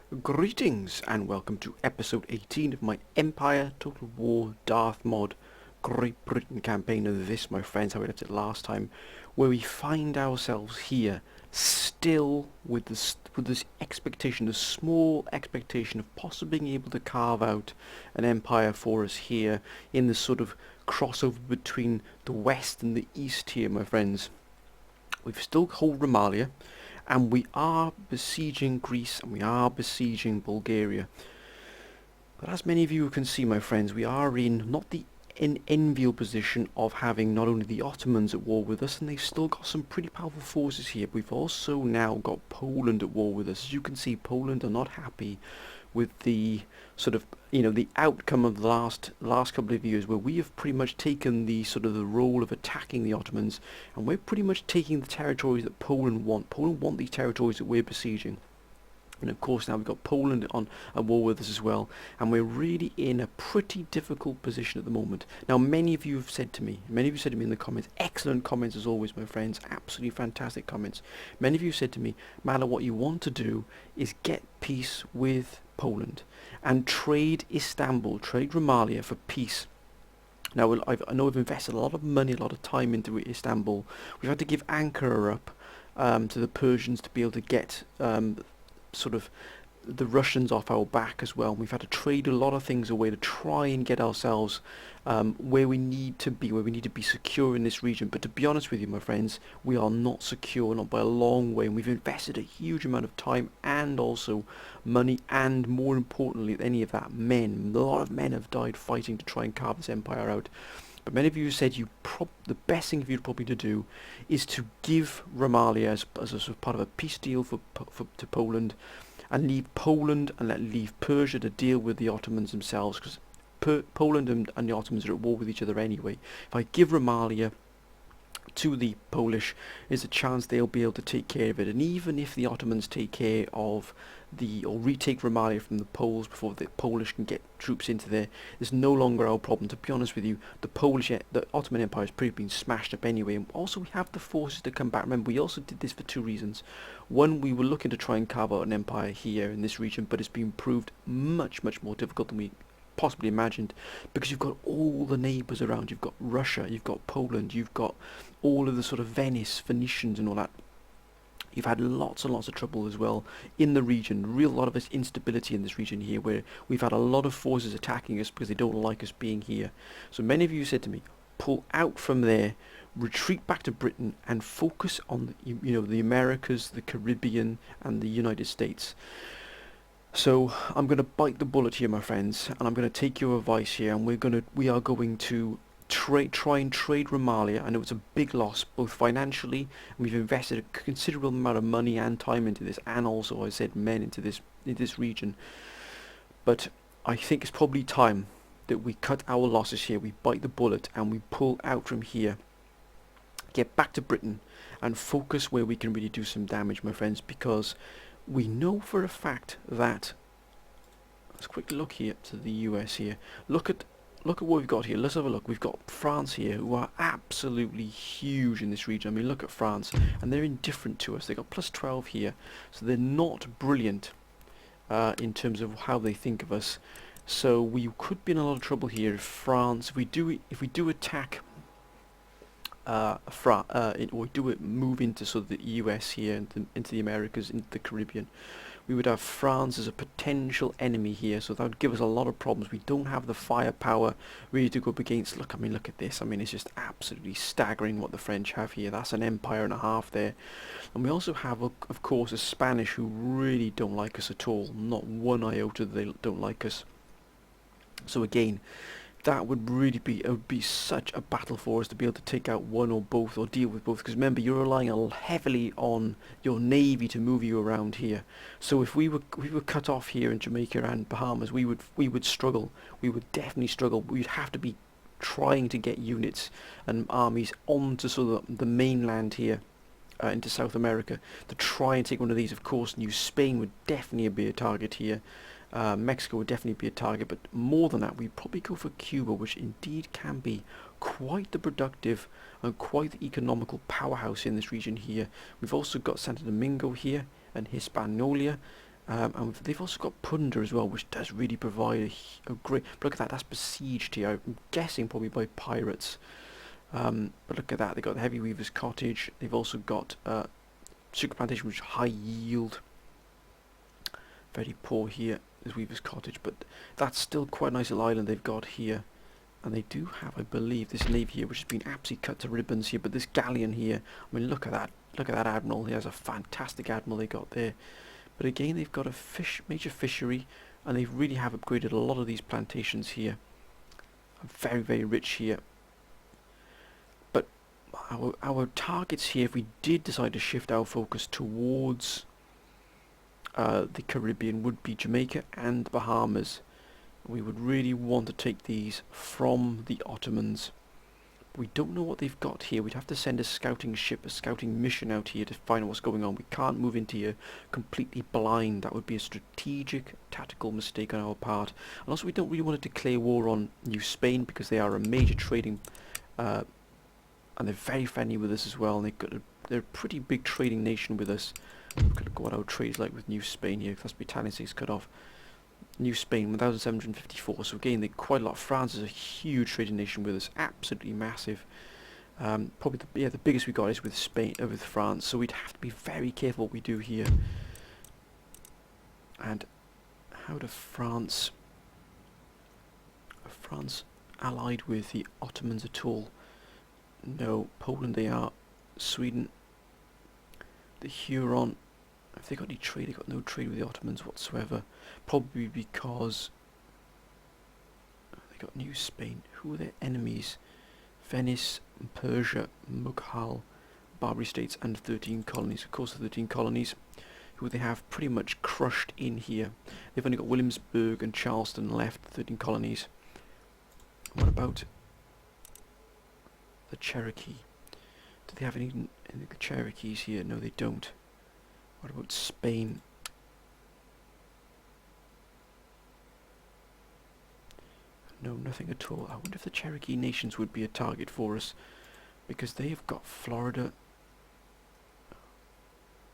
Greetings and welcome to episode 18 of my Empire Total War Darth mod Great Britain campaign. And this, my friends, how we left it last time, where we find ourselves here still with this expectation, this small expectation of possibly being able to carve out an empire for us here in this sort of crossover between the west and the east here, my friends. We've still hold Romalia, and we are besieging Greece, and we are besieging Bulgaria. But as many of you can see, my friends, we are in not the enviable position of having not only the Ottomans at war with us, and they've still got some pretty powerful forces here, but we've also now got Poland at war with us. As you can see, Poland are not happy with the sort of, the outcome of the last couple of years, where we have pretty much taken the sort of the role of attacking the Ottomans, and we're pretty much taking the territories that Poland want. Poland want these territories that we're besieging. And of course now we've got Poland on at war with us as well, and we're really in a pretty difficult position at the moment. Now many of you have said to me in the comments, excellent comments as always, my friends, absolutely fantastic comments. Many of you said to me, Mala, what you want to do is get peace with Poland and trade Istanbul, trade Romalia for peace. Now I know we've invested a lot of money, a lot of time into Istanbul. We've had to give Ankara up to the Persians to be able to get sort of the Russians off our back as well. We've had to trade a lot of things away to try and get ourselves where we need to be secure in this region. But to be honest with you, my friends, we are not secure, not by a long way, and we've invested a huge amount of time and also money, and more importantly than any of that, men. A lot of men have died fighting to try and carve this empire out. But many of you said the best thing for you probably to do is to give Romalia as a sort of part of a peace deal to Poland, and leave Poland and leave Persia to deal with the Ottomans themselves, because Poland and the Ottomans are at war with each other anyway. If I give Romalia to the Polish, there's a chance they'll be able to take care of it. And even if the Ottomans take care of or retake Romalia from the Poles before the Polish can get troops into there, it's no longer our problem. To be honest with you, the Ottoman Empire has pretty been smashed up anyway. And also we have the forces to come back. Remember, we also did this for two reasons. One, we were looking to try and carve out an empire here in this region, but it's been proved much more difficult than we possibly imagined, because you've got all the neighbours around. You've got Russia, you've got Poland, you've got all of the sort of Venice, Phoenicians and all that. You've had lots and lots of trouble as well in the region, real lot of this instability in this region here, where we've had a lot of forces attacking us because they don't like us being here. So many of you said to me, pull out from there, retreat back to Britain and focus on the Americas, the Caribbean and the United States. So I'm going to bite the bullet here, my friends, and I'm going to take your advice here, and we are going to try and trade Romalia. I know it's a big loss, both financially, and we've invested a considerable amount of money and time into this, and also, I said, men into this region. But I think it's probably time that we cut our losses here, we bite the bullet, and we pull out from here, get back to Britain, and focus where we can really do some damage, my friends, because we know for a fact that, let's quickly look here to the US here. Look at what we've got here. Let's have a look. We've got France here, who are absolutely huge in this region. I mean, look at France, and they're indifferent to us. They've got plus 12 here, so they're not brilliant in terms of how they think of us. So we could be in a lot of trouble here if France, if we do attack move into sort of the US here, into the Americas, into the Caribbean, we would have France as a potential enemy here, so that would give us a lot of problems. We don't have the firepower really to go up against. Look at this. I mean, it's just absolutely staggering what the French have here. That's an empire and a half there. And we also have, of course, the Spanish, who really don't like us at all. Not one iota they don't like us. So again, that would really be such a battle for us to be able to take out one or both, or deal with both, because remember, you're relying heavily on your navy to move you around here. So if we were cut off here in Jamaica and Bahamas, we would struggle. We would definitely struggle. We'd have to be trying to get units and armies onto sort of the mainland here, into South America, to try and take one of these. Of course, New Spain would definitely be a target here. Mexico would definitely be a target, but more than that, we'd probably go for Cuba, which indeed can be quite the productive and quite the economical powerhouse in this region here. We've also got Santo Domingo here and Hispaniola, And they've also got plunder as well, which does really provide a great... But look at that, that's besieged here. I'm guessing probably by pirates. But look at that, they've got the Heavy Weaver's Cottage. They've also got sugar plantation, which is high yield. Very poor here is Weaver's Cottage, but that's still quite a nice little island they've got here. And they do have, I believe, this navy here, which has been absolutely cut to ribbons here. But this galleon here, I mean, look at that. Look at that admiral. He has a fantastic admiral they got there. But again, they've got a major fishery, and they really have upgraded a lot of these plantations here. Very, very rich here. But our targets here, if we did decide to shift our focus towards the Caribbean, would be Jamaica and the Bahamas. We would really want to take these from the Ottomans. We don't know what they've got here. We'd have to send a scouting ship, a scouting mission out here to find out what's going on. We can't move into here completely blind. That would be a strategic, tactical mistake on our part. And also we don't really want to declare war on New Spain, because they are a major trading, and they're very friendly with us as well. And they're a pretty big trading nation with us. Look at what our trade is like with New Spain here. That's Battalion 6 cut off. New Spain, 1,754. So again, they're quite a lot. France is a huge trading nation with us, absolutely massive. Probably the biggest we got is with Spain, with France. So we'd have to be very careful what we do here. And how do France allied with the Ottomans at all? No. Poland they are. Sweden, the Huron. Have they got any trade? They've got no trade with the Ottomans whatsoever. Probably because they got New Spain. Who are their enemies? Venice, Persia, Mughal, Barbary States, and 13 colonies. Of course, the 13 colonies, who they have pretty much crushed in here. They've only got Williamsburg and Charleston left, 13 colonies. What about the Cherokee? Do they have any of the Cherokees here? No, they don't. What about Spain? No, nothing at all. I wonder if the Cherokee nations would be a target for us, because they have got Florida.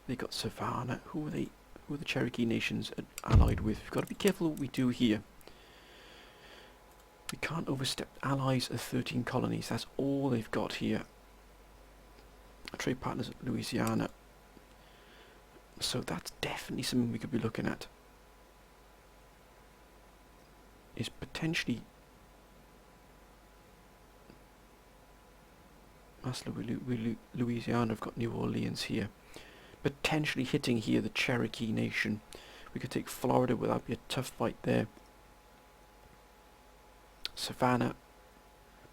They got Savannah. Who are they? Who are the Cherokee nations allied with? We've got to be careful what we do here. We can't overstep allies of 13 colonies. That's all they've got here. Our trade partners at Louisiana. So that's definitely something we could be looking at. Is potentially Louisiana have got New Orleans here. Potentially hitting here the Cherokee nation. We could take Florida, but that'd be a tough fight there. Savannah.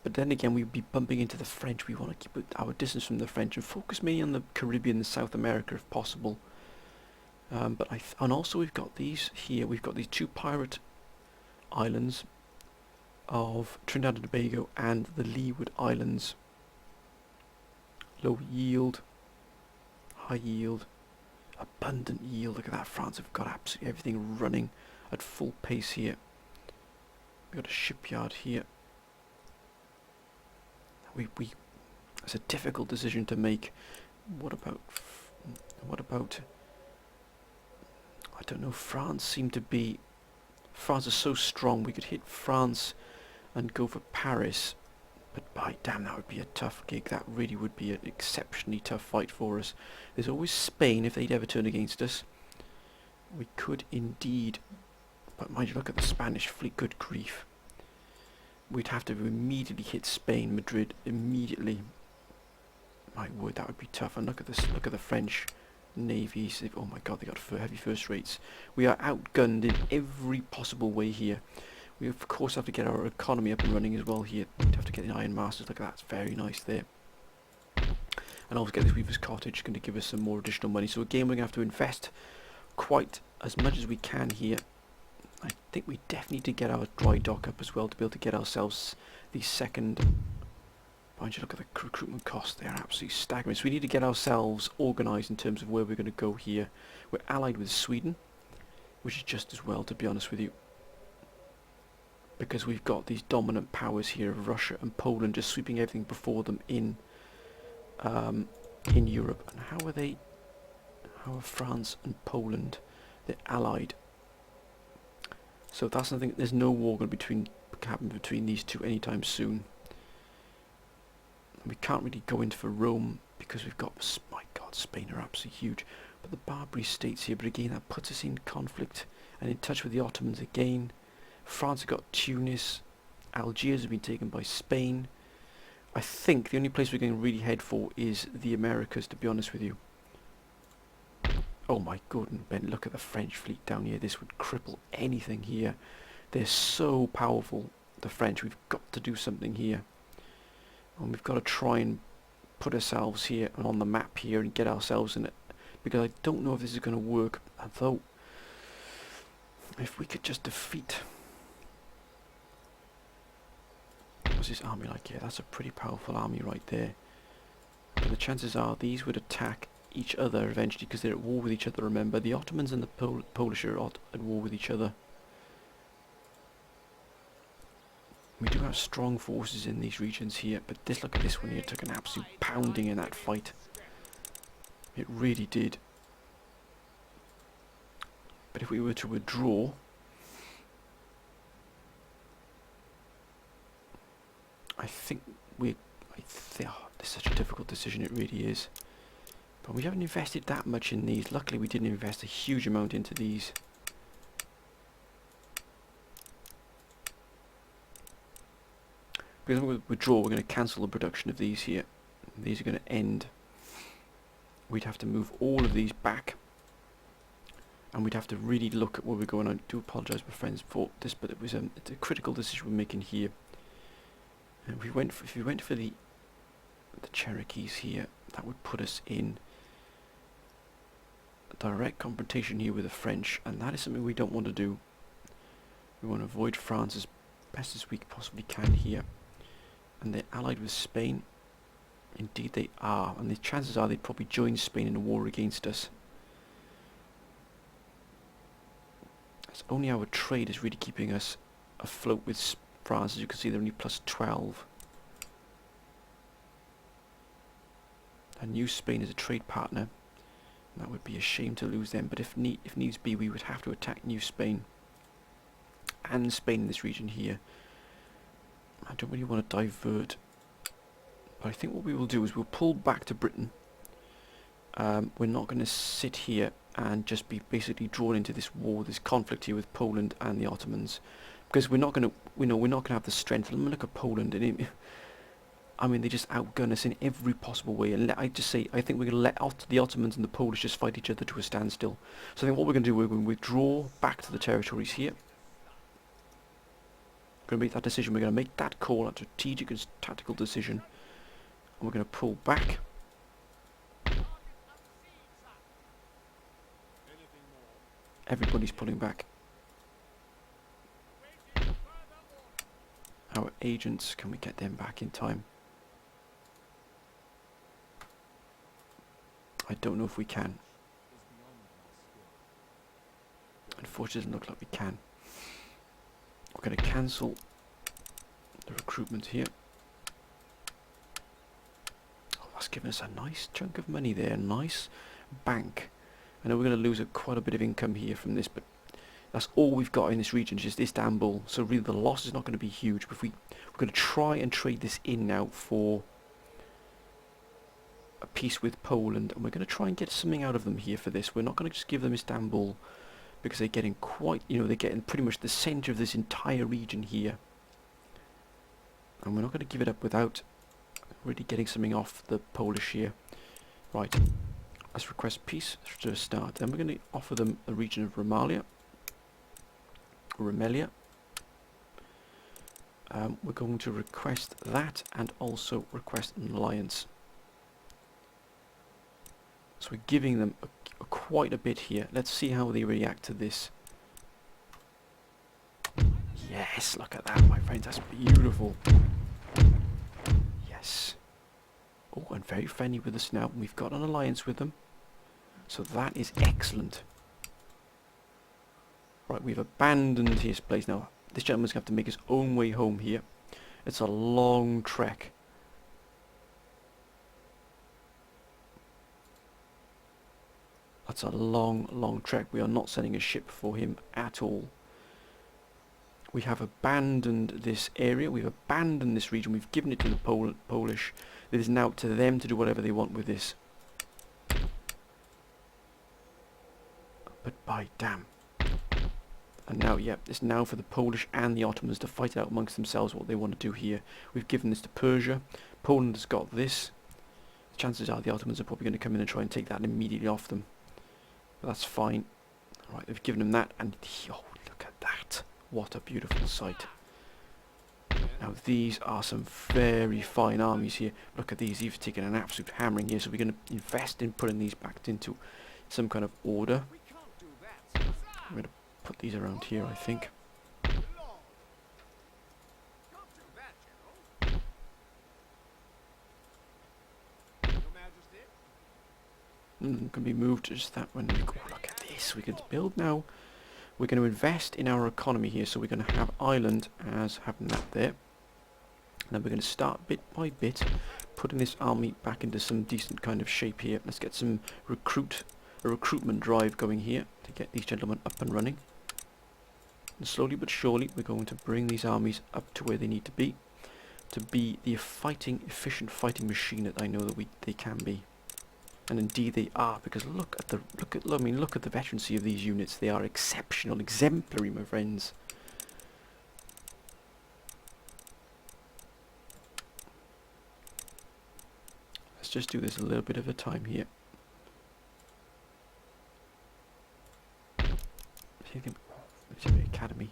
But then again, we'd be bumping into the French. We want to keep our distance from the French and focus mainly on the Caribbean and South America if possible. And also we've got these here. We've got these two pirate islands of Trinidad and Tobago and the Leeward Islands. Low yield, high yield, abundant yield. Look at that, France have got absolutely everything running at full pace here. We've got a shipyard here. It's a difficult decision to make. What about I don't know, France is so strong. We could hit France and go for Paris, but by damn, that would be a tough gig. That really would be an exceptionally tough fight for us. There's always Spain if they'd ever turn against us. We could indeed, but mind you, look at the Spanish fleet, good grief. We'd have to immediately hit Spain, Madrid, immediately. My word, that would be tough. And look at this, look at the French navies. Oh my god, they got heavy first rates. We are outgunned in every possible way here. We of course have to get our economy up and running as well here. We'd have to get the Iron Masters. Look at that, it's very nice there. And also get this Weaver's Cottage, going to give us some more additional money. So again, we're going to have to invest quite as much as we can here. I think we definitely need to get our dry dock up as well to be able to get ourselves the second. Mind you, look at the recruitment costs, they are absolutely staggering. So we need to get ourselves organised in terms of where we're going to go here. We're allied with Sweden, which is just as well, to be honest with you, because we've got these dominant powers here of Russia and Poland just sweeping everything before them in Europe. And how are France and Poland They're allied. So that's something. There's no war going to happen between these two anytime soon. We can't really go into for Rome because we've got, my God, Spain are absolutely huge. But the Barbary states here, but again that puts us in conflict and in touch with the Ottomans again. France have got Tunis. Algiers have been taken by Spain. I think the only place we're going to really head for is the Americas, to be honest with you. Oh my goodness, Ben, look at the French fleet down here. This would cripple anything here. They're so powerful, the French. We've got to do something here. And we've got to try and put ourselves here and on the map here and get ourselves in it. Because I don't know if this is going to work. Although, if we could just defeat... What's this army like here? That's a pretty powerful army right there. But the chances are these would attack each other eventually because they're at war with each other, remember. The Ottomans and the Polish are at war with each other. We do have strong forces in these regions here, but look at this one here. Took an absolute pounding in that fight. It really did. But if we were to withdraw... I think this is such a difficult decision, it really is. But we haven't invested that much in these. Luckily we didn't invest a huge amount into these. Because with withdraw, we're going to cancel the production of these here. These are going to end. We'd have to move all of these back. And we'd have to really look at where we're going. I do apologise, my friends, for this, but it's a critical decision we're making here. And if we went for the Cherokees here, that would put us in a direct confrontation here with the French, and that is something we don't want to do. We want to avoid France as best as we possibly can here. And they're allied with Spain. Indeed they are, and the chances are they'd probably join Spain in a war against us. It's only our trade is really keeping us afloat with France. As you can see, they're only plus 12. And use Spain as a trade partner. That would be a shame to lose them, but if needs be, we would have to attack New Spain and Spain in this region here. I don't really want to divert, but I think what we will do is we'll pull back to Britain. We're not going to sit here and just be basically drawn into this war, this conflict here with Poland and the Ottomans, because we're not going to, we're not going to have the strength. Look at Poland, and I mean, they just outgun us in every possible way. And I just say, I think we're going to let the Ottomans and the Polish just fight each other to a standstill. So I think what we're going to do, we're going to withdraw back to the territories here. We're going to make that decision. We're going to make that call, that strategic and tactical decision. And we're going to pull back. Everybody's pulling back. Our agents, can we get them back in time? I don't know if we can. Unfortunately, it doesn't look like we can. We're going to cancel the recruitment here. Oh, that's given us a nice chunk of money there, nice bank. I know we're going to lose quite a bit of income here from this, but that's all we've got in this region, just Istanbul. So really the loss is not going to be huge, but we're going to try and trade this in now for a peace with Poland, and we're going to try and get something out of them here for this. We're not going to just give them Istanbul, because they're getting quite, they're getting pretty much the centre of this entire region here. And we're not going to give it up without really getting something off the Polish here. Right, let's request peace to start. Then we're going to offer them a region of Rumelia. We're going to request that and also request an alliance. So we're giving them quite a bit here. Let's see how they react to this. Yes, look at that, my friends. That's beautiful. Yes. Oh, and very friendly with us now. We've got an alliance with them. So that is excellent. Right, we've abandoned his place now. This gentleman's going to have to make his own way home here. It's a long trek. That's a long, long trek. We are not sending a ship for him at all. We have abandoned this area. We've abandoned this region. We've given it to the Polish. It is now up to them to do whatever they want with this. But by damn. And now, yeah, it's now for the Polish and the Ottomans to fight out amongst themselves what they want to do here. We've given this to Persia. Poland has got this. Chances are the Ottomans are probably going to come in and try and take that immediately off them. But that's fine. Alright, they've given him that, and oh, look at that. What a beautiful sight. Now these are some very fine armies here. Look at these, he's taken an absolute hammering here, so we're going to invest in putting these back into some kind of order. I'm going to put these around here, I think. Can be moved just that when we go. Look at this, we can build now. We're going to invest in our economy here, so we're going to have Ireland as having that there. And then we're going to start bit by bit putting this army back into some decent kind of shape here. Let's get some recruitment drive going here to get these gentlemen up and running. And slowly but surely we're going to bring these armies up to where they need to be the efficient fighting machine that I know that they can be. And indeed they are, because look at the veterancy of these units. They are exceptional, exemplary, my friends. Let's just do this a little bit at a time here. Military Academy.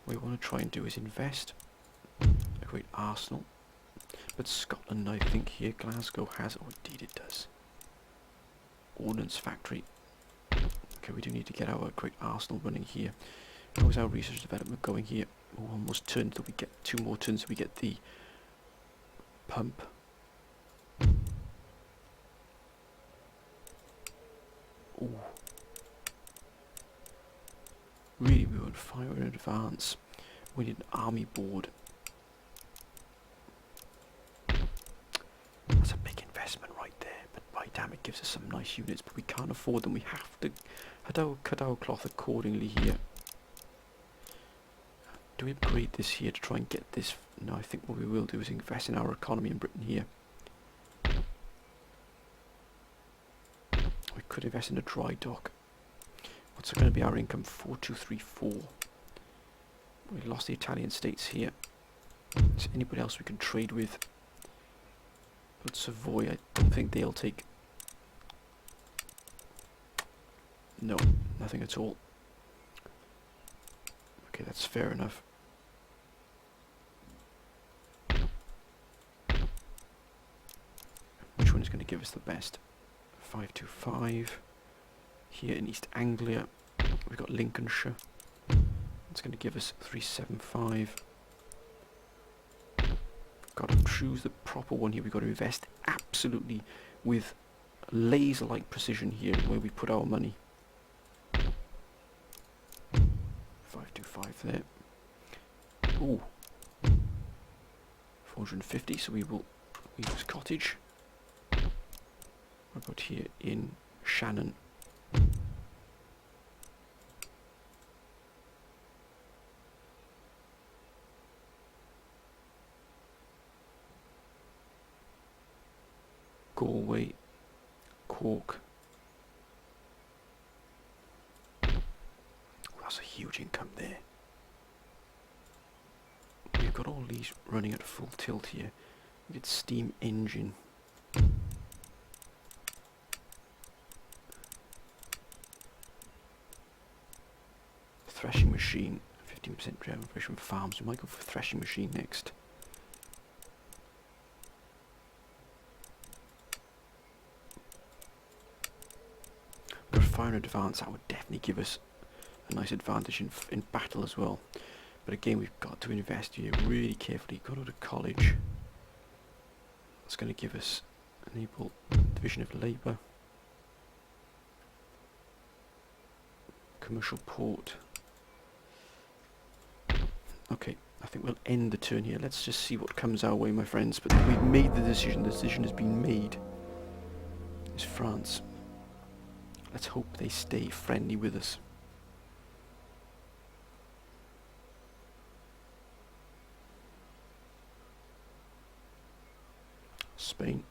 What we want to try and do is invest a great arsenal. But Scotland, I think here, Glasgow has, oh indeed it does. Ordnance factory. Okay, we do need to get our great arsenal running here. How is our research development going here? Oh, almost turned till we get 2 more turns till we get the pump. Oh. Really, we would fire in advance. We need an army board. That's a big investment right there, but by damn it gives us some nice units, but we can't afford them. We have to cut our cloth accordingly here. Do we upgrade this here to try and get this? No, I think what we will do is invest in our economy in Britain here. We could invest in a dry dock. What's going to be our income? 4234. We lost the Italian states here. Is there anybody else we can trade with? But Savoy, I don't think they'll take. No, nothing at all. Okay, that's fair enough. Which one is going to give us the best? 525. Here in East Anglia, we've got Lincolnshire. It's going to give us 375. Got to choose the proper one here. We've got to invest absolutely with laser-like precision here where we put our money. 525 there. Ooh. 450, so we will use cottage. What about here in Shannon? Galway, Cork. That's a huge income there. We've got all these running at full tilt here. We get steam engine. Threshing machine, 15% generation from farms. We might go for threshing machine next. Fire in advance, that would definitely give us a nice advantage in battle as well. But again, we've got to invest here really carefully. Go to college. That's going to give us enable division of labour. Commercial port. Okay, I think we'll end the turn here. Let's just see what comes our way, my friends. But we've made the decision. The decision has been made. is France. Let's hope they stay friendly with us. Spain.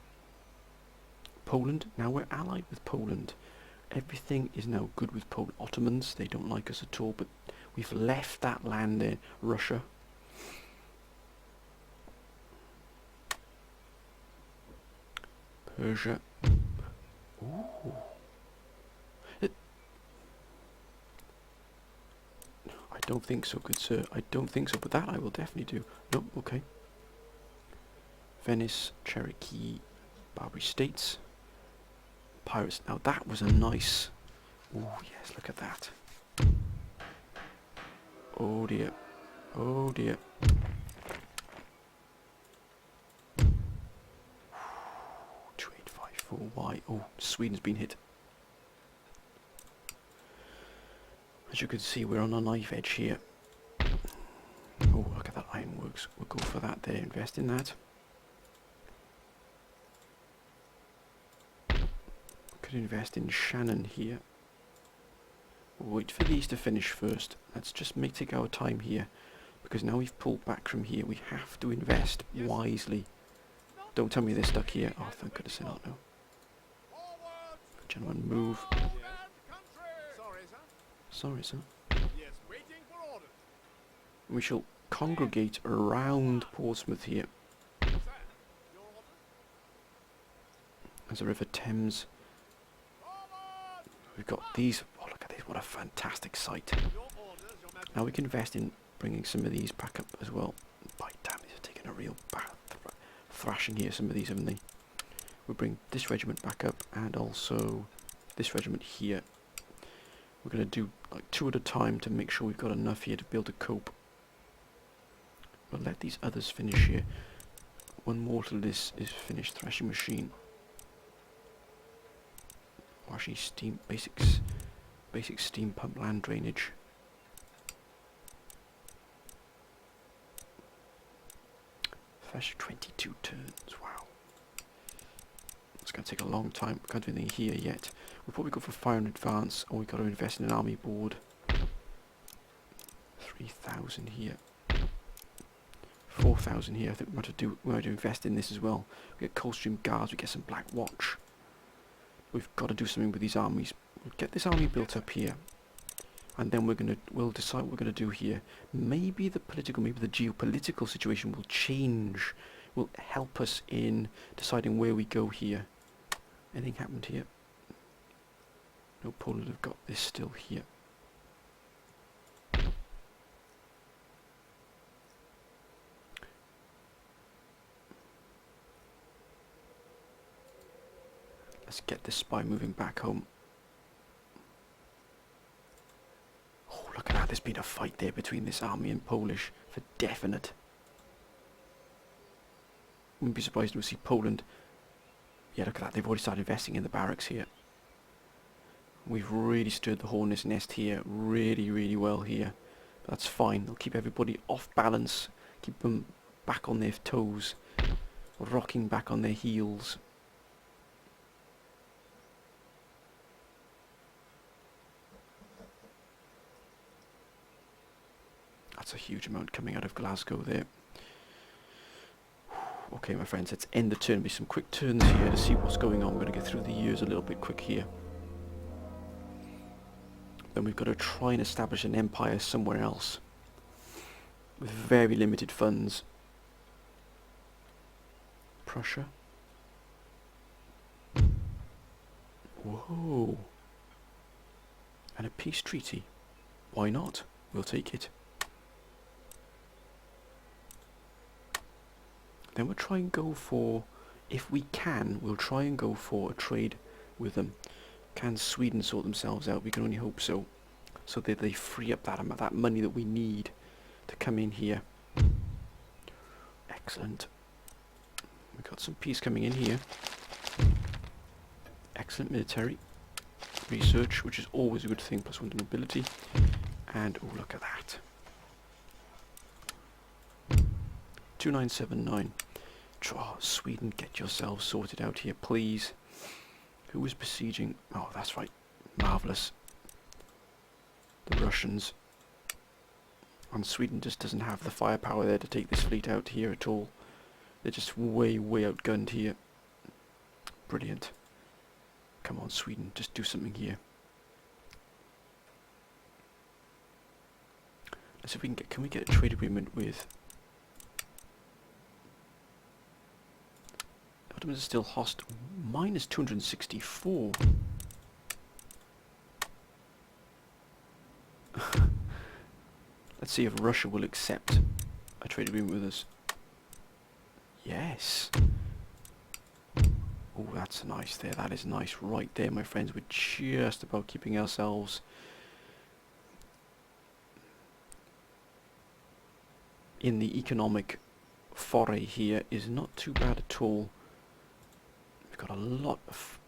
Poland. Now we're allied with Poland. Everything is now good with Poland. Ottomans, they don't like us at all, but we've left that land there. Russia. Persia. Ooh. I don't think so, good sir. I don't think so, but that I will definitely do. No, okay. Venice, Cherokee, Barbary States. Pirates. Now that was a nice... Oh yes, look at that. Oh dear. Oh dear. 2854Y. Oh, Sweden's been hit. As you can see, we're on a knife edge here. Oh, look at that ironworks. We'll go for that there, invest in that. Could invest in Shannon here. We'll wait for these to finish first. Let's just take our time here, because now we've pulled back from here. We have to invest wisely. Don't tell me they're stuck here. Oh, thank goodness they're not now. Gentlemen, move. Sorry, sir. We shall congregate around Portsmouth here. As the River Thames. We've got these. Oh, look at this. What a fantastic site. Now we can invest in bringing some of these back up as well. By damn, these are taking a real thrashing here, some of these, haven't they? We'll bring this regiment back up and also this regiment here. We're going to do like 2 at a time to make sure we've got enough here to be able to cope. We'll let these others finish here. One more till this is finished. Thrashing machine. Or actually steam, basic steam pump land drainage. Fresh 22 turns, wow. It's going to take a long time. We can't do anything here yet. We'll probably go for fire in advance, or we've got to invest in an army board. 3,000 here. 4,000 here. I think we might have to invest in this as well. We get Coldstream Guards, we get some Black Watch. We've got to do something with these armies. We'll get this army built up here, and then we'll decide what we're going to do here. Maybe the geopolitical situation will change, will help us in deciding where we go here. Anything happened here? No, Poland have got this still here. Let's get this spy moving back home. Oh, look at that. There's been a fight there between this army and Polish, for definite. Wouldn't be surprised to see Poland. Yeah, look at that. They've already started investing in the barracks here. We've really stirred the hornet's nest here. Really, really well here. But that's fine. They'll keep everybody off balance. Keep them back on their toes. Rocking back on their heels. That's a huge amount coming out of Glasgow there. Okay, my friends, let's end the turn. There'll be some quick turns here to see what's going on. We're going to get through the years a little bit quick here. Then we've got to try and establish an empire somewhere else with very limited funds. Prussia. Whoa. And a peace treaty. Why not? We'll take it. Then we'll try and go for, if we can, we'll try and go for a trade with them. Can Sweden sort themselves out? We can only hope so. So that they free up that money that we need to come in here. Excellent. We've got some peace coming in here. Excellent military research, which is always a good thing, +1 to mobility. And, oh, look at that. 2979. Oh, Sweden, get yourselves sorted out here, please. Who was besieging? Oh, that's right. Marvellous. The Russians. And Sweden just doesn't have the firepower there to take this fleet out here at all. They're just way, way outgunned here. Brilliant. Come on, Sweden, just do something here. Let's see if we can we get a trade agreement with... Ottomans are still hostile. Minus 264. Let's see if Russia will accept a trade agreement with us. Yes. Oh, that's nice there. That is nice right there, my friends. We're just about keeping ourselves in the economic foray here. Is not too bad at all. We've got a lot of...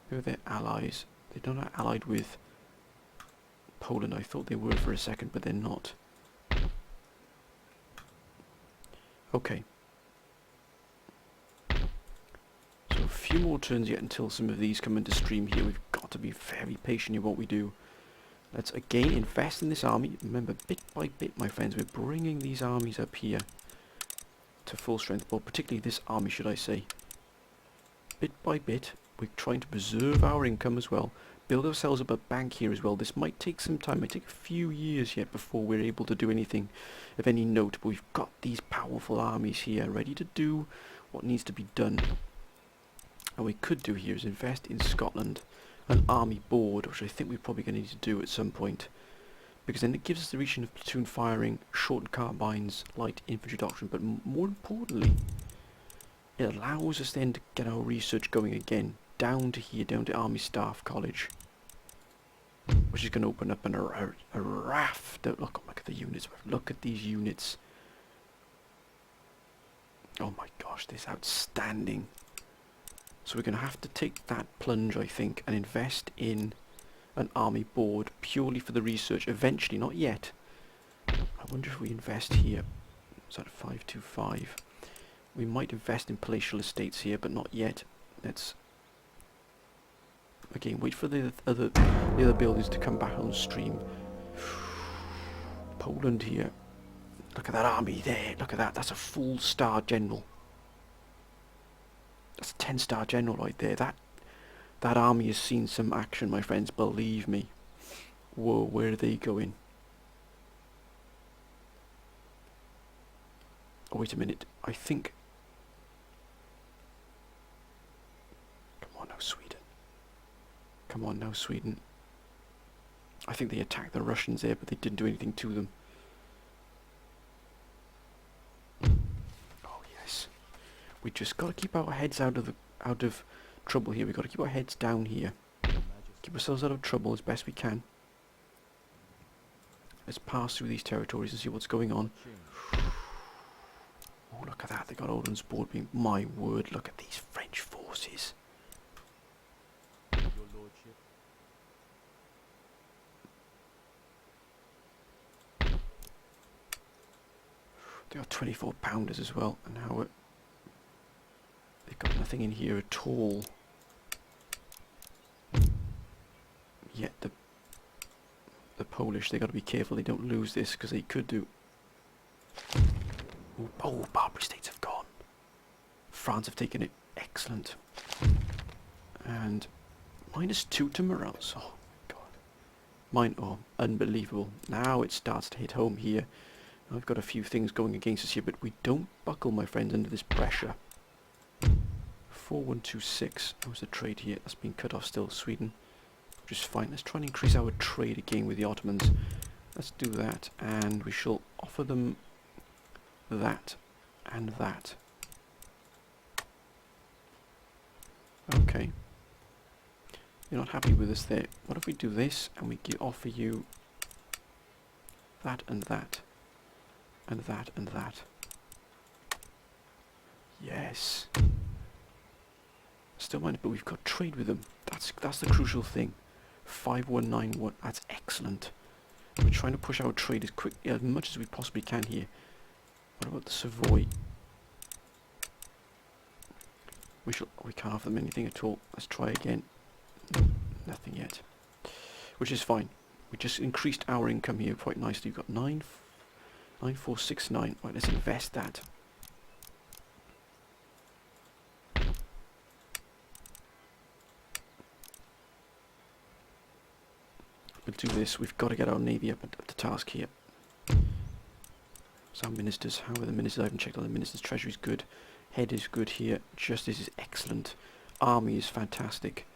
Who are their allies? They're not allied with Poland. I thought they were for a second, but they're not. Okay. So a few more turns yet until some of these come into stream here. We've got to be very patient in what we do. Let's again invest in this army. Remember, bit by bit, my friends, we're bringing these armies up here to full strength. Well, particularly this army, should I say. Bit by bit, we're trying to preserve our income as well. Build ourselves up a bank here as well. This might take some time. It might take a few years yet before we're able to do anything of any note. But we've got these powerful armies here ready to do what needs to be done. And what we could do here is invest in Scotland, an army board, which I think we're probably going to need to do at some point. Because then it gives us the region of platoon firing, short carbines, light infantry doctrine. But more importantly, it allows us then to get our research going again. Down to here, down to Army Staff College, which is going to open up a raft. Look at the units. Look at these units. Oh my gosh, this is outstanding. So we're going to have to take that plunge, I think, and invest in an army board purely for the research. Eventually, not yet. I wonder if we invest here. Is that 525? We might invest in palatial estates here, but not yet. Let's again wait for the other buildings to come back on stream. Poland here. Look at that army there. Look at that. That's a full star general. That's a 10-star general right there. That army has seen some action, my friends. Believe me. Whoa, where are they going? Oh, wait a minute. I think... Come on now, Sweden. Come on now, Sweden. I think they attacked the Russians there, but they didn't do anything to them. Oh yes. We just got to keep our heads out of trouble here. We've got to keep our heads down here. Keep ourselves out of trouble as best we can. Let's pass through these territories and see what's going on. Oh, look at that. They got Odin's board being... My word, look at these French forces. They got 24 pounders as well, and now they've got nothing in here at all. Yet the Polish, they got to be careful they don't lose this, because they could do. Oh, Barbary States have gone. France have taken it. Excellent. And -2 to morals. Oh my god. Oh, unbelievable. Now it starts to hit home here. I've got a few things going against us here, but we don't buckle, my friends, under this pressure. 4126. That was the trade here. That's been cut off still. Sweden. Just fine. Let's try and increase our trade again with the Ottomans. Let's do that. And we shall offer them that and that. Okay. You're not happy with us there. What if we do this and we offer you that and that? And that and that. Yes. Still mind, but we've got trade with them. That's the crucial thing. 5191. That's excellent. We're trying to push our trade as quick, as much as we possibly can here. What about the Savoy? We can't offer them anything at all. Let's try again. Nothing yet. Which is fine. We just increased our income here quite nicely. We've got 9469. Right, let's invest that. We'll do this. We've got to get our navy up to task here. So our ministers, how are the ministers? I haven't checked on the ministers. Treasury's good. Head is good here. Justice is excellent. Army is fantastic.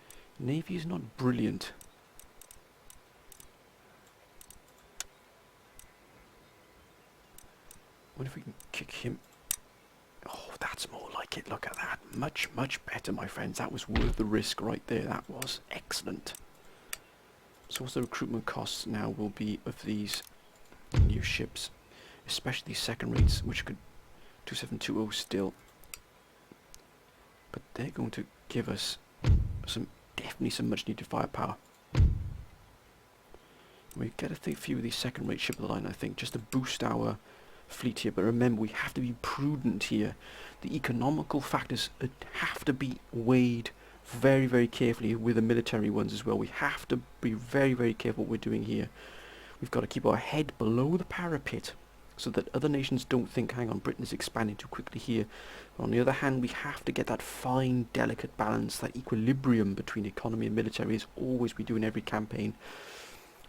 Navy is not brilliant. What if we can kick him? Oh, that's more like it. Look at that. Much, much better, my friends. That was worth the risk right there. That was excellent. So what's the recruitment costs now will be of these new ships, especially these second rates, which could 2720 still. But they're going to give us definitely some much needed firepower. We get a few of these second rate ship of the line, I think, just to boost our fleet here. But remember, we have to be prudent here. The economical factors have to be weighed very, very carefully with the military ones as well. We have to be very, very careful what we're doing here. We've got to keep our head below the parapet so that other nations don't think, hang on, Britain is expanding too quickly here. But on the other hand, we have to get that fine, delicate balance, that equilibrium between economy and military, as always we do in every campaign.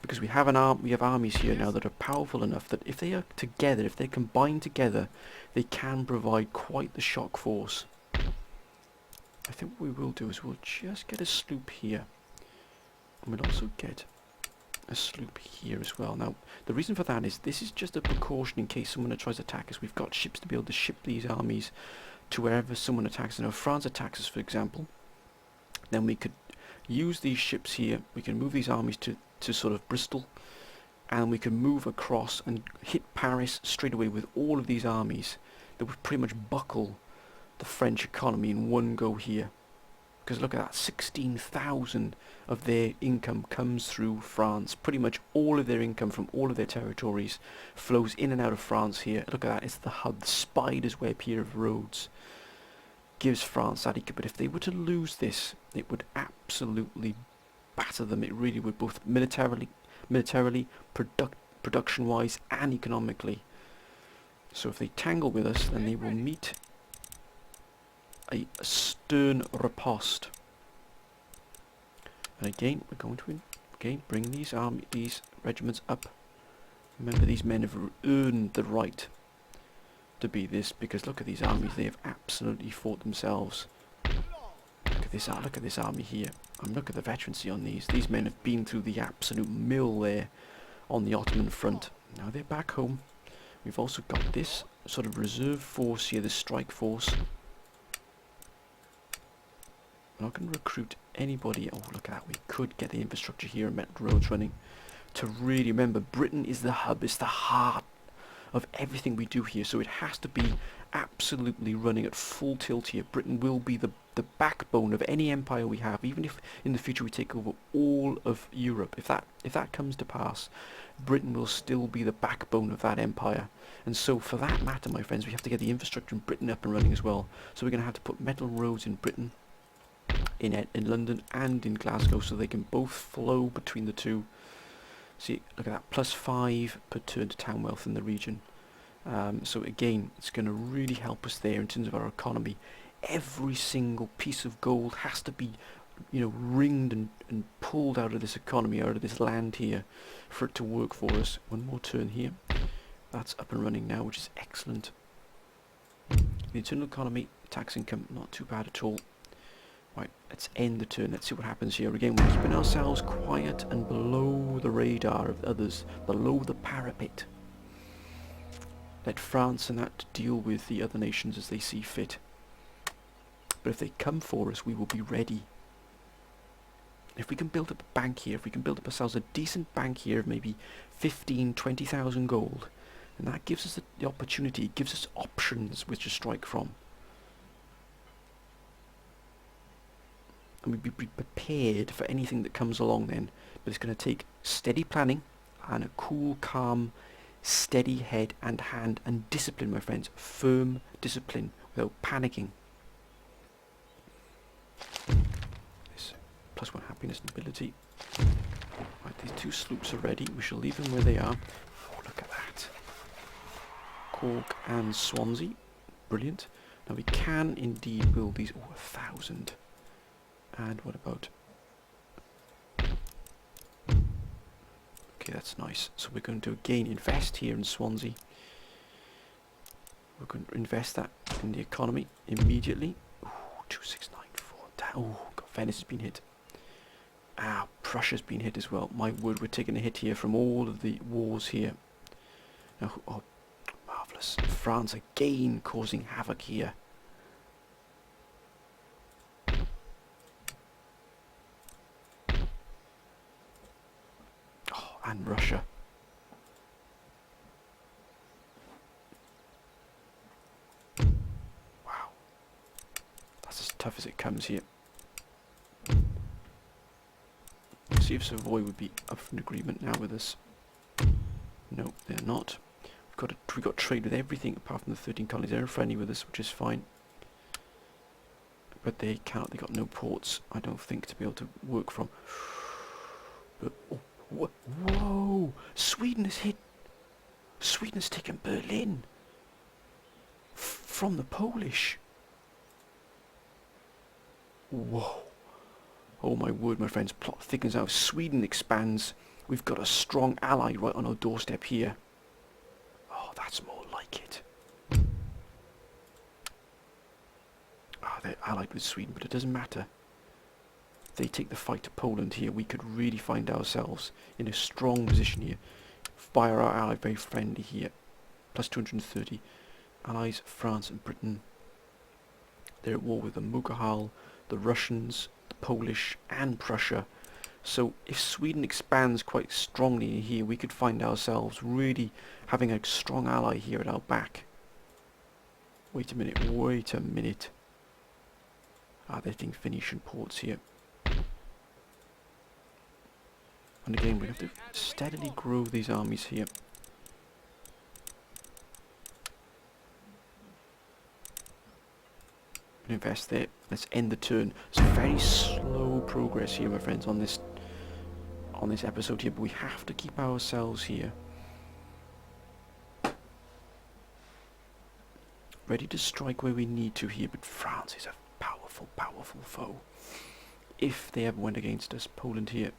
Because we have armies here now that are powerful enough that if they are together, if they combine together, they can provide quite the shock force. I think what we will do is we'll just get a sloop here. And we'll also get a sloop here as well. Now, the reason for that is this is just a precaution in case someone tries to attack us. We've got ships to be able to ship these armies to wherever someone attacks. Now, if France attacks us, for example, then we could use these ships here. We can move these armies to sort of Bristol, and we can move across and hit Paris straight away with all of these armies that would pretty much buckle the French economy in one go here. Because look at that, 16,000 of their income comes through France. Pretty much all of their income from all of their territories flows in and out of France here. Look at that, it's the hub, the spider's web here of roads. Gives France that income. But if they were to lose this, it would absolutely batter them. It really would, both militarily, production-wise, and economically. So if they tangle with us, then they will meet a stern riposte. And again, we're going to bring these regiments up. Remember, these men have earned the right to be this, because look at these armies. They have absolutely fought themselves. Look at this army here. And look at the veterancy on these. These men have been through the absolute mill there on the Ottoman front. Now they're back home. We've also got this sort of reserve force here, this strike force. We're not going to recruit anybody. Oh, look at that. We could get the infrastructure here and metal roads running. To really remember, Britain is the hub. It's the heart of everything we do here. So it has to be absolutely running at full tilt here. Britain will be the backbone of any empire we have, even if in the future we take over all of Europe. If that comes to pass, Britain will still be the backbone of that empire. And so for that matter, my friends, we have to get the infrastructure in Britain up and running as well. So we're going to have to put metal roads in Britain, in London and in Glasgow, so they can both flow between the two. See, look at that, +5 per turn to town wealth in the region. So again, it's going to really help us there in terms of our economy. Every single piece of gold has to be, ringed and pulled out of this economy, out of this land here, for it to work for us. One more turn here. That's up and running now, which is excellent. The internal economy, tax income, not too bad at all. Right, let's end the turn. Let's see what happens here. Again, we're keeping ourselves quiet and below the radar of others, below the parapet. Let France and that deal with the other nations as they see fit. But if they come for us, we will be ready. If we can build up a bank here, if we can build up ourselves a decent bank here of maybe 15, 20,000 gold, and that gives us the opportunity, it gives us options which to strike from. And we'd be prepared for anything that comes along then. But it's going to take steady planning, and a cool, calm, steady head and hand and discipline, my friends. Firm discipline without panicking. This +1 happiness and ability. Right, these 2 sloops are ready. We shall leave them where they are. Oh, look at that. Cork and Swansea. Brilliant. Now we can indeed build these. Oh, 1,000. And what about... Okay, that's nice. So we're going to again invest here in Swansea. We're going to invest that in the economy immediately. Ooh, 2694. Oh, God, Venice has been hit. Ah, Prussia's been hit as well. My word, we're taking a hit here from all of the wars here. Now, oh, marvellous. France again causing havoc here. Oh, and Russia. Wow. That's as tough as it comes here. See if Savoy would be up for an agreement now with us. No, they're not. We've got trade with everything apart from the 13 colonies. They're friendly with us, which is fine. But they cannot. They got no ports, I don't think, to be able to work from. But, oh, whoa! Sweden has hit. Sweden has taken Berlin from the Polish. Whoa! Oh my word, my friends, plot thickens out. Sweden expands. We've got a strong ally right on our doorstep here. Oh, that's more like it. Ah, they're allied with Sweden, but it doesn't matter. If they take the fight to Poland here, we could really find ourselves in a strong position here. Via our ally, very friendly here. Plus 230. Allies, France and Britain. They're at war with the Mughal, the Russians, Polish and Prussia. So if Sweden expands quite strongly here, we could find ourselves really having a strong ally here at our back. Wait a minute, wait a minute. Ah, they're taking Phoenician ports here. And again, we have to steadily grow these armies here. Invest there. Let's end the turn. It's very slow progress here, my friends, on this episode here, but we have to keep ourselves here ready to strike where we need to here. But France is a powerful, powerful foe. If they ever went against us, Poland here.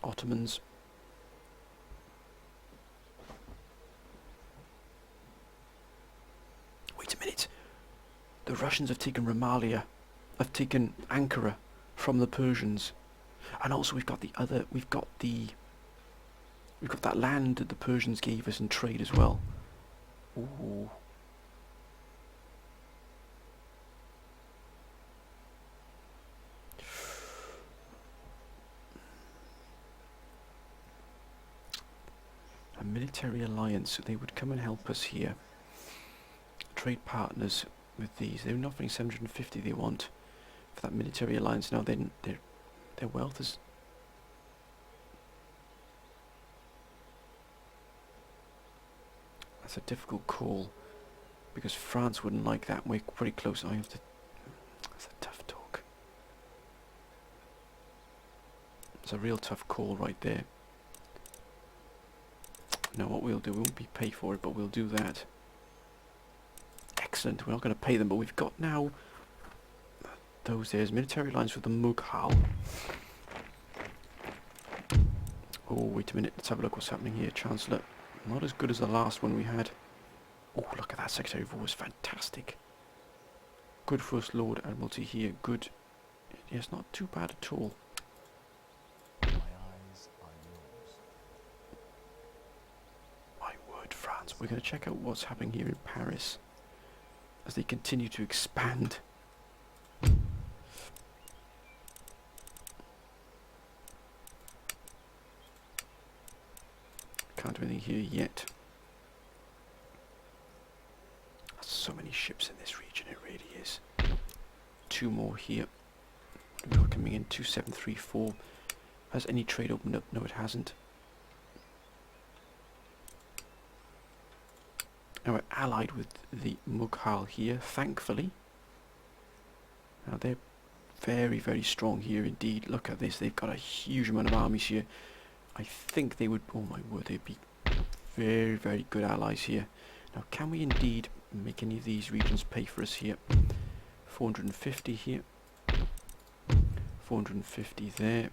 Ottomans. Wait a minute. The Russians have taken Romalia, have taken Ankara from the Persians, and also we've got that land that the Persians gave us in trade as well. Ooh. A military alliance, so they would come and help us here. Trade partners with these. They're offering 750 they want for that military alliance. Now then their wealth is... That's a difficult call, because France wouldn't like that. We're pretty close. I have to... That's a tough talk. It's a real tough call right there. Now what we'll do, we won't be paid for it, but we'll do that. Excellent. We're not going to pay them, but we've got now there's military lines with the Mughal. Oh, wait a minute. Let's have a look what's happening here, Chancellor. Not as good as the last one we had. Oh, look at that. Secretary of War is fantastic. Good First Lord Admiralty here. Good. Yes, not too bad at all. My eyes are yours. My word, France. We're going to check out what's happening here in Paris as they continue to expand. Can't do anything here yet. So many ships in this region, it really is. 2 more here. We're coming in 2734. Has any trade opened up? No, it hasn't. Now we're allied with the Mughal here, thankfully. Now they're very, very strong here indeed. Look at this, they've got a huge amount of armies here. I think they would, oh my word, they'd be very, very good allies here. Now can we indeed make any of these regions pay for us here? 450 here. 450 there.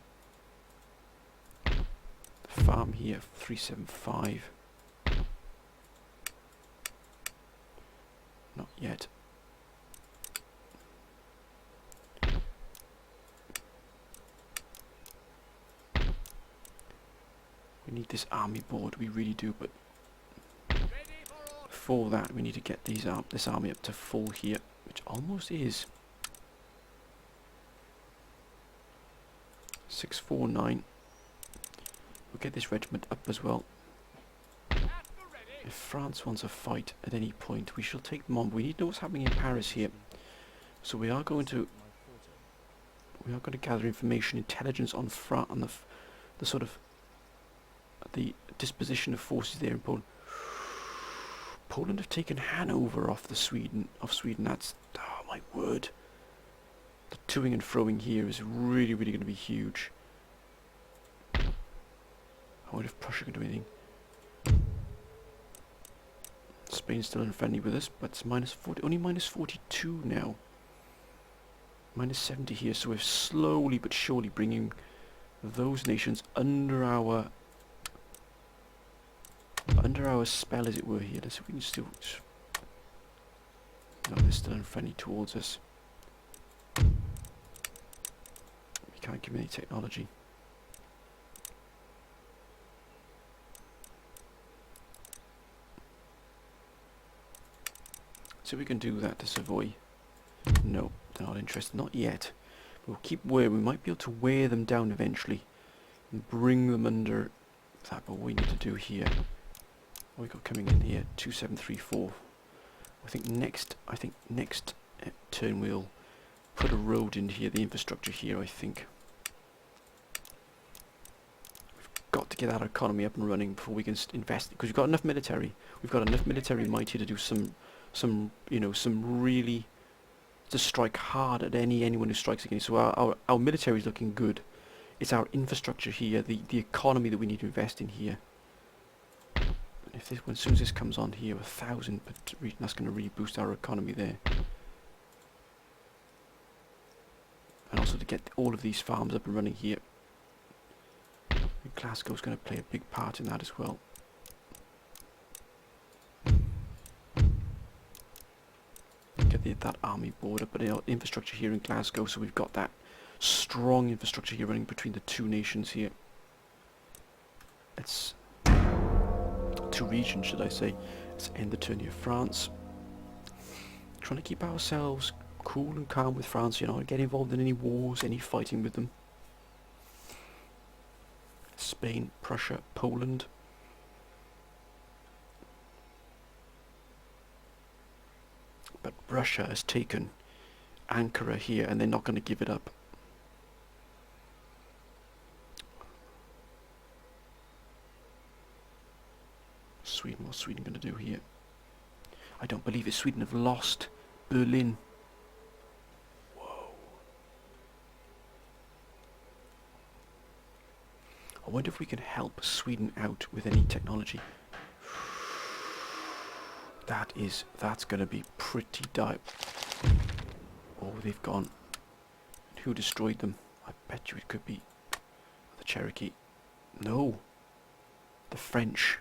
The farm here, 375. Not yet. We need this army board, we really do, but for that we need to get this army up to full here, which almost is. 649. We'll get this regiment up as well. If France wants a fight at any point, we shall take them on. We need to know what's happening in Paris here. So we are going to gather information, intelligence on the sort of the disposition of forces there in Poland. Poland have taken Hanover off Sweden. That's, oh my word. The toing and froing here is really, really going to be huge. I wonder if Prussia can do anything. Spain's still unfriendly with us, but it's minus 40, only minus 42 now. Minus 70 here, so we're slowly but surely bringing those nations under our spell, as it were, here. Let's see if we can still... No, they're still unfriendly towards us. We can't give them any technology. So we can do that to Savoy. No, they're not interested. Not yet. We'll keep we might be able to wear them down eventually and bring them under that. But what we need to do here, what we got coming in here, 2734. I think next turn we'll put a road in here, the infrastructure here. I think we've got to get our economy up and running before we can invest, because we've got enough military. We've got enough military might here to do some really, to strike hard at anyone who strikes against. So our military is looking good. It's our infrastructure here, the economy that we need to invest in here. And if this, as soon as this comes on here, 1,000 per region, that's going to really boost our economy there. And also to get all of these farms up and running here. And Glasgow's going to play a big part in that as well. Get that army border, but infrastructure here in Glasgow, so we've got that strong infrastructure here running between the two nations here. It's two regions, should I say. Let's end the turn here. France. Trying to keep ourselves cool and calm with France, not get involved in any wars, any fighting with them. Spain, Prussia, Poland. But Russia has taken Ankara here, and they're not going to give it up. Sweden, what's Sweden going to do here? I don't believe it. Sweden have lost Berlin. Whoa. I wonder if we can help Sweden out with any technology. That's going to be pretty dire. Oh, they've gone. Who destroyed them? I bet you it could be the Cherokee. No. The French.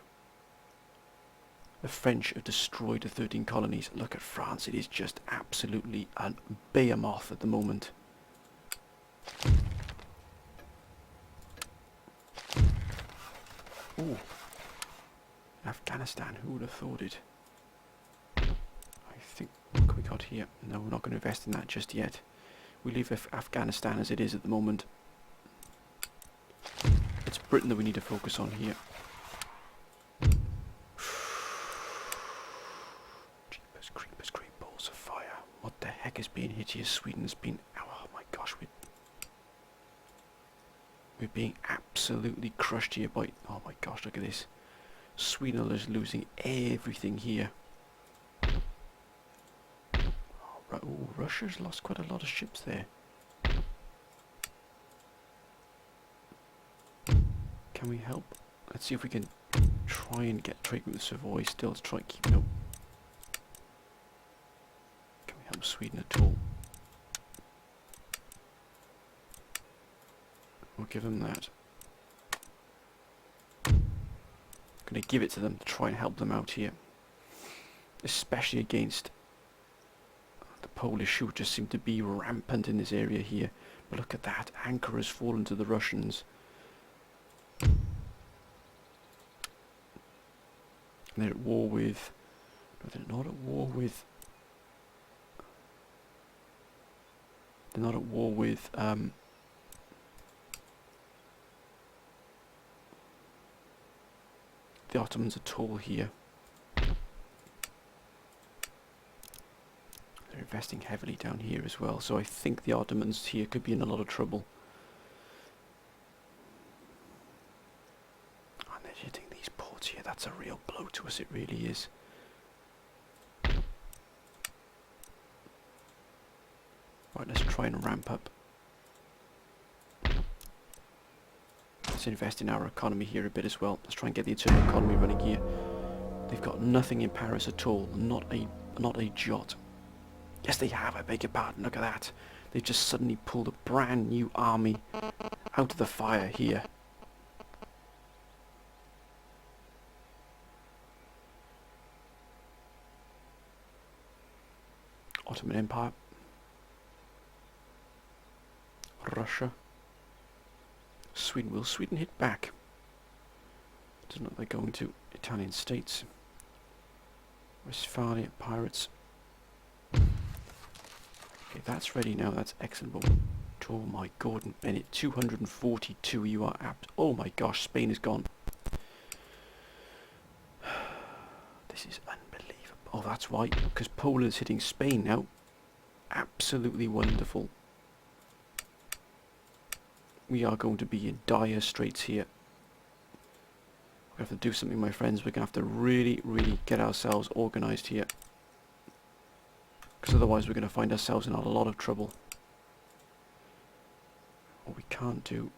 The French have destroyed the 13 colonies. Look at France. It is just absolutely a behemoth at the moment. Ooh. Afghanistan. Who would have thought it? I think, what have we got here? No, we're not going to invest in that just yet. We leave Afghanistan as it is at the moment. It's Britain that we need to focus on here. Jeepers creepers, great balls of fire. What the heck is being hit here? Sweden's been... Oh my gosh. We're being absolutely crushed here by... Oh my gosh, look at this. Sweden is losing everything here. Oh, Russia's lost quite a lot of ships there. Can we help? Let's see if we can try and get trade with the Savoy still to try and keep it up. Can we help Sweden at all? We'll give them that. I'm going to give it to them to try and help them out here. Especially against the Polish, who just seem to be rampant in this area here. But look at that, anchor has fallen to the Russians. And they're at war with... No, they're not at war with... They're not at war with... the Ottomans at all here. They're investing heavily down here as well, so I think the Ottomans here could be in a lot of trouble. And they're hitting these ports here, that's a real blow to us, it really is. Right, let's try and ramp up. Let's invest in our economy here a bit as well. Let's try and get the internal economy running here. They've got nothing in Paris at all. Not a jot. Yes, they have. I beg your pardon. Look at that. They've just suddenly pulled a brand new army out of the fire here. Ottoman Empire. Russia. Sweden. Will Sweden hit back? Doesn't look like they're going to. Italian states. Westphalia, pirates. Okay, that's ready now. That's excellent. But oh my Gordon Bennett, 242. You are apt. Oh my gosh, Spain is gone. This is unbelievable. Oh, that's why. Because Poland's hitting Spain now. Absolutely wonderful. We are going to be in dire straits here. We have to do something, my friends. We're going to have to really, really get ourselves organised here. Because otherwise we're going to find ourselves in a lot of trouble. What we can't do...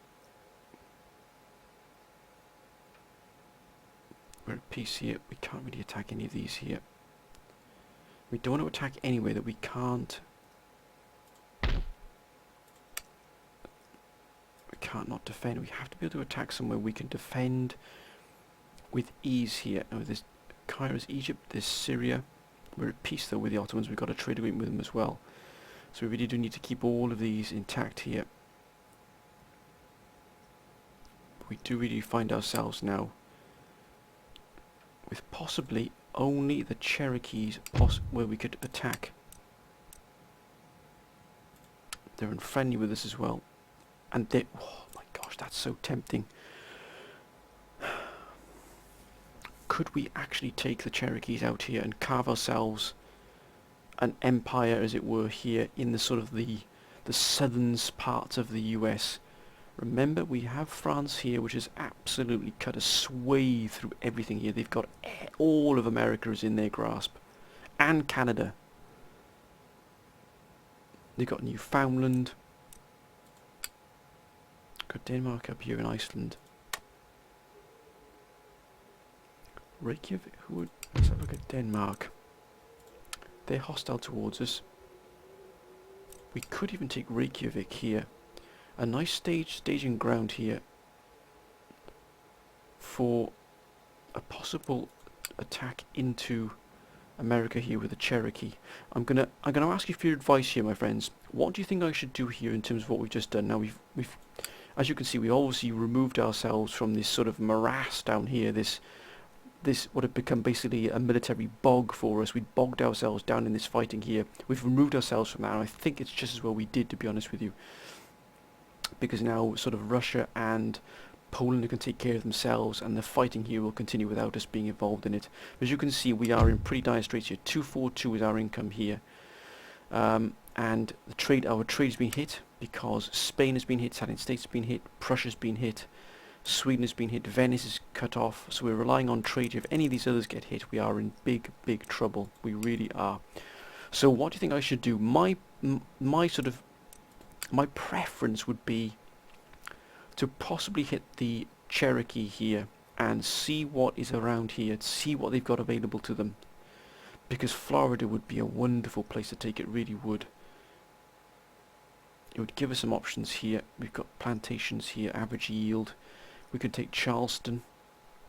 We're at peace here. We can't really attack any of these here. We don't want to attack anyway that we can't... Can't not defend. We have to be able to attack somewhere we can defend with ease here. Now there's Cairo's Egypt, there's Syria. We're at peace though with the Ottomans. We've got a trade agreement with them as well. So we really do need to keep all of these intact here. We do really find ourselves now with possibly only the Cherokees where we could attack. They're unfriendly with us as well. And they... Oh my gosh, that's so tempting. Could we actually take the Cherokees out here and carve ourselves an empire, as it were, here in the sort of the southern parts of the US? Remember, we have France here, which has absolutely cut a swathe through everything here. They've got all of America is in their grasp. And Canada. They've got Newfoundland. Got Denmark up here in Iceland. Reykjavik, who would... Let's have a look at Denmark. They're hostile towards us. We could even take Reykjavik here. A nice staging ground here for a possible attack into America here with the Cherokee. I'm gonna ask you for your advice here, my friends. What do you think I should do here in terms of what we've just done? Now we've as you can see, we obviously removed ourselves from this sort of morass down here, this would have become basically a military bog for us. We'd bogged ourselves down in this fighting here. We've removed ourselves from that, and I think it's just as well we did, to be honest with you. Because now sort of Russia and Poland can take care of themselves, and the fighting here will continue without us being involved in it. As you can see, we are in pretty dire straits here. 242 is our income here. and our trade's been hit because Spain has been hit, the United States has been hit, Prussia's been hit, Sweden has been hit, Venice is cut off, so we're relying on trade. If any of these others get hit, we are in big, big trouble. We really are. So what do you think I should do? My preference would be to possibly hit the Cherokee here and see what is around here, see what they've got available to them. Because Florida would be a wonderful place to take, it really would. It would give us some options here. We've got plantations here, average yield. We could take Charleston,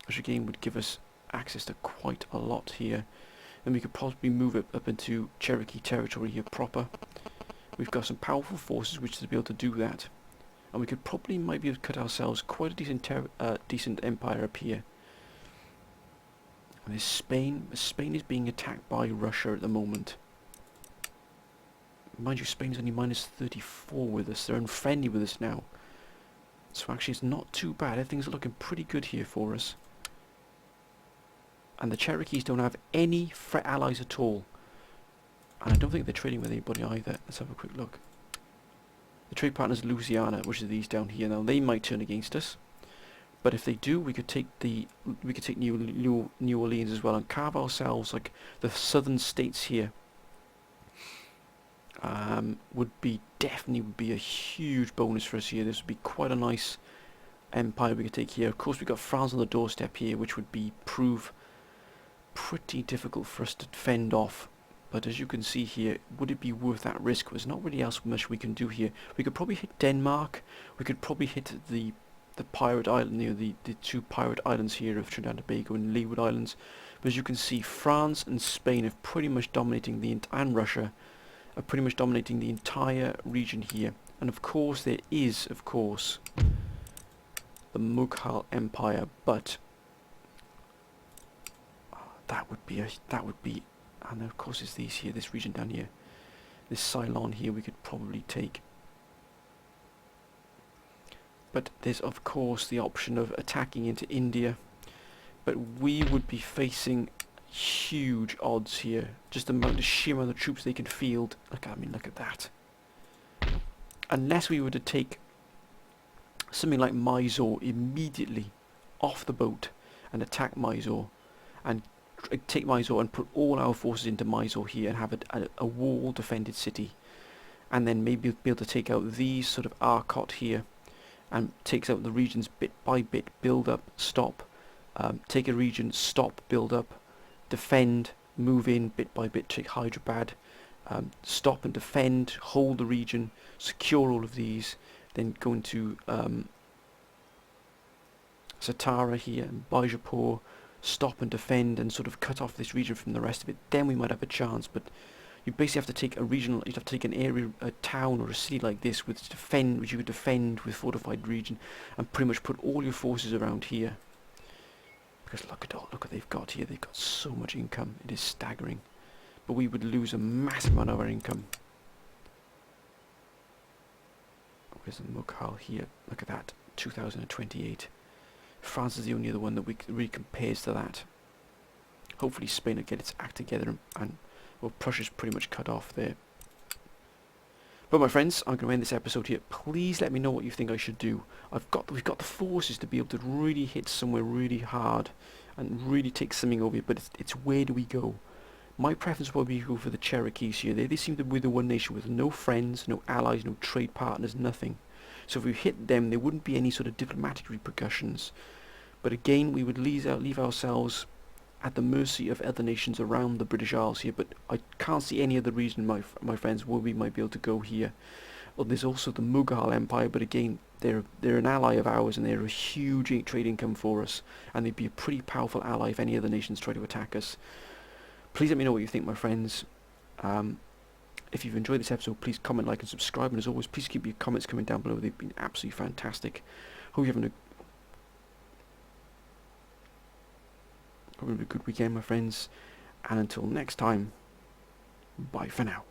which again would give us access to quite a lot here. And we could possibly move it up into Cherokee territory here proper. We've got some powerful forces which to be able to do that. And we could probably might be able to cut ourselves quite a decent empire up here. And there's Spain. Spain is being attacked by Russia at the moment. Mind you, Spain's only minus 34 with us. They're unfriendly with us now. So actually it's not too bad. Everything's looking pretty good here for us. And the Cherokees don't have any allies at all. And I don't think they're trading with anybody either. Let's have a quick look. The trade partners Louisiana, which are these down here. Now they might turn against us. But if they do, we could take New Orleans as well and carve ourselves like the southern states here. Would be a huge bonus for us here. This would be quite a nice empire we could take here. Of course, we've got France on the doorstep here, which would prove pretty difficult for us to fend off. But as you can see here, would it be worth that risk? There's not really else much we can do here. We could probably hit Denmark. We could probably hit the pirate island, the two pirate islands here of Trinidad and Tobago and Leeward Islands. But as you can see, France and Spain are pretty much dominating and Russia are pretty much dominating the entire region here. And of course there is, of course, the Mughal Empire, but that would be, and of course it's these here, this region down here, this Ceylon here we could probably take. But there's of course the option of attacking into India, but we would be facing huge odds here. Just the sheer amount of troops they can field. Look at that. Unless we were to take something like Mysore immediately off the boat and attack Mysore and take Mysore and put all our forces into Mysore here and have a wall defended city, and then maybe be able to take out these sort of Arcot here and takes out the regions bit by bit, build up, stop, take a region, stop, build up, defend, move in bit by bit, take Hyderabad, stop and defend, hold the region, secure all of these, then go into Satara here and Bijapur, stop and defend and sort of cut off this region from the rest of it. Then we might have a chance, but you basically have to take you'd have to take an area, a town or a city like this which you could defend with fortified region and pretty much put all your forces around here. Because look what they've got here. They've got so much income. It is staggering. But we would lose a massive amount of our income. Where's the Mughal here? Look at that. 2028. France is the only other one that really compares to that. Hopefully Spain will get its act together and well, Prussia's pretty much cut off there. But my friends, I'm going to end this episode here. Please let me know what you think I should do. We've got the forces to be able to really hit somewhere really hard and really take something over here, but it's where do we go? My preference would be to go for the Cherokees here. They seem to be the one nation with no friends, no allies, no trade partners, nothing. So if we hit them, there wouldn't be any sort of diplomatic repercussions. But again, we would leave ourselves at the mercy of other nations around the British Isles here, but I can't see any other reason, my friends, where we might be able to go here. Well, there's also the Mughal Empire, but again, they're an ally of ours, and they're a huge trade income for us, and they'd be a pretty powerful ally if any other nations try to attack us. Please let me know what you think, my friends. If you've enjoyed this episode, please comment, like, and subscribe, and as always, please keep your comments coming down below. They've been absolutely fantastic. Hope you're having a good weekend, my friends, and until next time, bye for now.